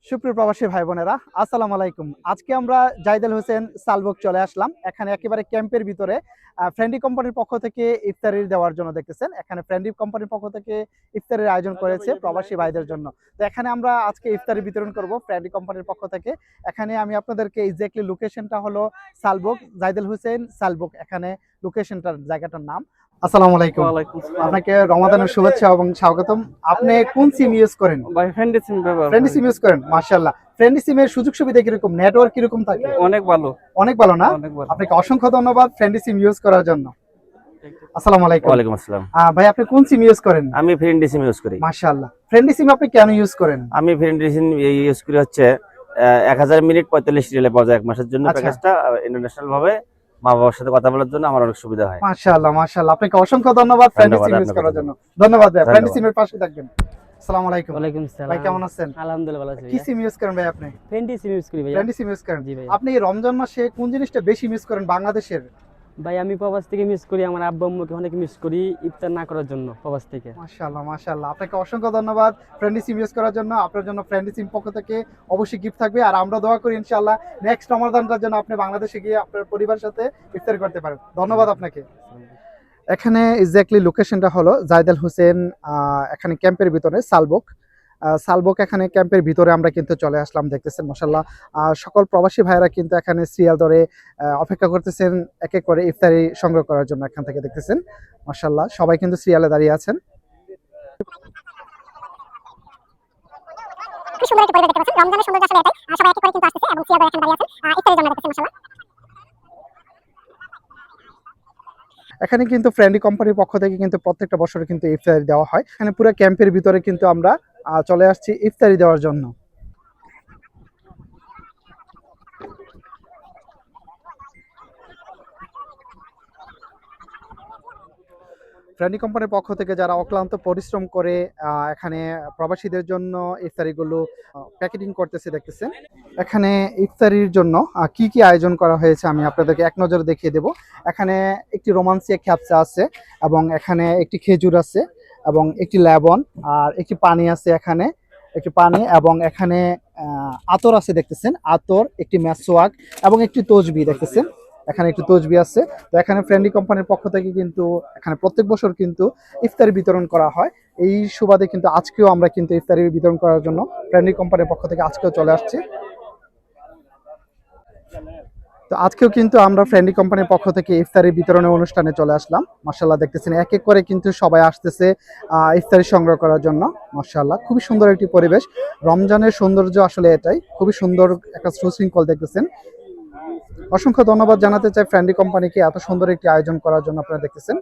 সুপ্রিয় প্রবাসী ভাই বোনেরা, আসসালামু আলাইকুম। আজকে আমরা জাইদেল হোসেন সালবক চলে আসলাম। এখানে একেবারে ক্যাম্পের ভিতরে ফ্রেন্ডি কোম্পানির পক্ষ থেকে ইফতারি দেওয়ার জন্য দেখতেছেন। এখানে ফ্রেন্ডি কোম্পানির পক্ষ থেকে ইফতারের আয়োজন করেছে প্রবাসী ভাইদের জন্য। তো এখানে আমরা আজকে ইফতারি বিতরণ করব ফ্রেন্ডি কোম্পানির পক্ষ থেকে। এখানে আমি আপনাদেরকে এক্স্যাক্টলি লোকেশনটা হলো সালবক, জাইদেল হোসেন সালবক। এখানে লোকেশনটার জায়গাটার নাম। আসসালামু আলাইকুম। ওয়ালাইকুম আসসালাম। আপনাকে রমাদানের শুভেচ্ছা এবং স্বাগতম। আপনি কোন সিম ইউজ করেন? ভাই ফ্রেন্ডি সিম ব্যবহার ফ্রেন্ডি করি। সিম ইউজ করেন, মাশাআল্লাহ। ফ্রেন্ডি সিমের সুযোগ সুবিধা কিরকম, নেটওয়ার্ক কিরকম থাকে? অনেক ভালো। অনেক ভালো না? অনেক ভালো। আপনাকে অসংখ্য ধন্যবাদ ফ্রেন্ডি সিম ইউজ করার জন্য। আসসালামু আলাইকুম। ওয়ালাইকুম আসসালাম। ভাই আপনি কোন সিম ইউজ করেন? আমি ফ্রেন্ডি সিম ইউজ করি। মাশাআল্লাহ। ফ্রেন্ডি সিম আপনি কেন ইউজ করেন? আমি ফ্রেন্ডি সিম ইউজ করি হচ্ছে 1000 মিনিট 45 রিয়ালে পাওয়া যায় এক মাসের জন্য। আচ্ছা। প্যাকেজটা ইন্টারন্যাশনাল ভাবে মা বাবার সাথে কথা বলার জন্য আমার অনেক সুবিধা হয়। মাশাআল্লাহ মাশাআল্লাহ, আপনাকে অসংখ্য ধন্যবাদ ফ্রেন্ডি সিম ইউজ করার জন্য। ধন্যবাদ ভাই, ফ্রেন্ডি সিমের পাশে থাকবেন। আসসালামু আলাইকুম। ওয়ালাইকুম আসসালাম। ভাই কেমন আছেন? আলহামদুলিল্লাহ ভালো আছি। কি সিম ইউজ করেন ভাই আপনি? ফ্রেন্ডি সিম ইউজ করি ভাই। ফ্রেন্ডি সিম ইউজ করেন। জি ভাই। আপনি এই রমজান মাসে কোন জিনিসটা বেশি মিস করেন বাংলাদেশের? ভাই আমি প্রবাস থেকে মিস করি, আমার আব্বু আম্মুকে অনেক মিস করি ইফতার না করার জন্য প্রবাস থেকে। মাশাআল্লাহ মাশাআল্লাহ, আপনাকে অসংখ্য ধন্যবাদ ফ্রেন্ডি সিম ইউজ করার জন্য। আপনার জন্য ফ্রেন্ডি সিম পক্ষ থেকে অবশ্যই গিফট থাকবে, আর আমরা দোয়া করি ইনশাআল্লাহ নেক্সট রমাদানটার জন্য আপনি বাংলাদেশে গিয়ে আপনার পরিবারের সাথে ইফতার করতে পারেন। ধন্যবাদ আপনাকে। এখানে এক্স্যাক্টলি লোকেশনটা হলো জাইদেল হোসেন, এখানে ক্যাম্পের ভিতরে সালবক। সালবক এখানে ক্যাম্পের ভিতরে আমরা কিন্তু চলে আসলাম, দেখতেছেন মাশাআল্লাহ। সকল প্রবাসী ভাইরা কিন্তু এখানে সিরিয়াল ধরে অপেক্ষা করতেছেন এক এক করে ইফতারি সংগ্রহ করার জন্য। এখান থেকে দেখতেছেন মাশাআল্লাহ সবাই কিন্তু সিরিয়ালে দাঁড়িয়ে আছেন। কি সুন্দর একটা পরিবেশ দেখতে পাচ্ছেন। রমজানের সৌন্দর্য আসলে এটাই। সবাই এক এক করে কিন্তু আসতেছে এবং সিরিয়াল ধরে এখানে দাঁড়িয়ে আছেন ইফতারের জন্য দেখতেছেন মাশাআল্লাহ। এখানে কিন্তু ফ্রেন্ডি কোম্পানির পক্ষ থেকে কিন্তু প্রত্যেকটা বছরে কিন্তু ইফতারি দেওয়া হয়। এখানে পুরো ক্যাম্পের ভিতরে কিন্তু আমরা চলে আসছি ইফতারি দেওয়ার জন্য। ফ্রেন্ডি কোম্পানির পক্ষ থেকে যারা অক্লান্ত পরিশ্রম করে এখানে প্রবাসীদের জন্য ইফতারিগুলো প্যাকেটিং করতেছে দেখতেছেন। এখানে ইফতারির জন্য কি কি আয়োজন করা হয়েছে আমি আপনাদেরকে এক নজরে দেখিয়ে দেব। এখানে একটি রোমান্সিয়া খ্যাপসা আছে, এবং এখানে একটি খেজুর আছে, এবং একটি লেবন, আর একটি পানি আছে। এখানে একটি পানি, এবং এখানে আতর আছে দেখতেছেন, আতর, একটি মেসওয়াক এবং একটি তসবি দেখতেছেন। এখানে একটু তসবি আছে। তো এখানে ফ্রেন্ডি কোম্পানির পক্ষ থেকে কিন্তু এখানে প্রত্যেক বছর কিন্তু ইফতারি বিতরণ করা হয়। এই সুবাদে কিন্তু আজকেও আমরা কিন্তু ইফতারি বিতরণ করার জন্য ফ্রেন্ডি কোম্পানির পক্ষ থেকে আজকেও চলে আসছি। তো আজকেও কিন্তু আমরা ফ্রেন্ডি কোম্পানির পক্ষ থেকে ইফতারি বিতরণের অনুষ্ঠানে চলে আসলাম। মাশাআল্লাহ দেখতেছেন এক এক করে কিন্তু সবাই আসতেছে ইফতারি সংগ্রহ করার জন্য। মাশাআল্লাহ খুবই সুন্দর একটি পরিবেশ। রমজানের সৌন্দর্য আসলে এটাই, খুবই সুন্দর একটা সুশৃঙ্খল দেখতেছেন। অসংখ্য ধন্যবাদ জানাতে চাই ফ্রেন্ডি কোম্পানিকে এত সুন্দর একটি আয়োজন করার জন্য। আপনারা দেখতেছেন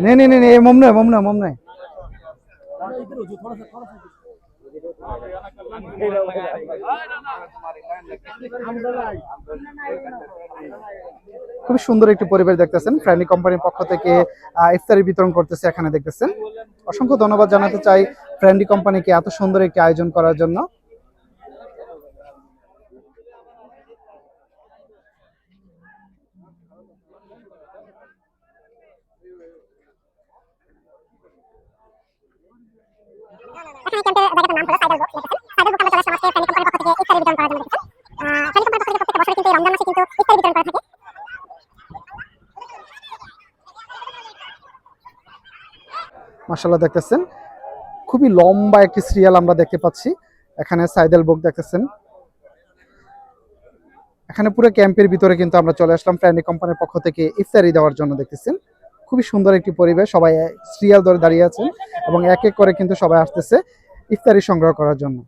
नहीं नहीं नहीं नहीं, मुमना मुमना मुमना খুব সুন্দর একটি পরিবেশ দেখতেছেন। ফ্রেন্ডি কোম্পানির পক্ষ থেকে ইফতারি বিতরণ করতেছে এখানে দেখতেছেন। অসংখ্য ধন্যবাদ জানাতে চাই ফ্রেন্ডি কোম্পানিকে এত সুন্দর একটি আয়োজন করার জন্য। এখানে ক্যাম্পের জায়গাটার নাম হলো সাইডাল বক্স দেখতেছেন। সাইডাল বক্স আমরা চলে আসলাম আজকে ফ্রেন্ডি কোম্পানির পক্ষ থেকে ইফতারি বিতরণ করার জন্য দেখতেছেন। ফ্রেন্ডি কোম্পানির পক্ষ থেকে প্রত্যেক বছর কিন্তু এই রমজান মাসে কিন্তু ইফতারি বিতরণ করা থাকে। মাশাআল্লাহ দেখতেছেন খুবই লম্বা একটি সিরিয়াল আমরা দেখতে পাচ্ছি। এখানে সাইডাল বক্স দেখতেছেন। এখানে পুরো ক্যাম্পের ভিতরে কিন্তু আমরা চলে আসলাম ফ্রেন্ডি কোম্পানির পক্ষ থেকে ইফতারি দেওয়ার জন্য দেখতেছেন। খুবই সুন্দর একটি পরিবেশ, সবাই সিরিয়াল ধরে দাঁড়িয়ে আছেন এবং এক এক করে কিন্তু সবাই আসতেছে ইফতারি সংগ্রহ করার জন্য।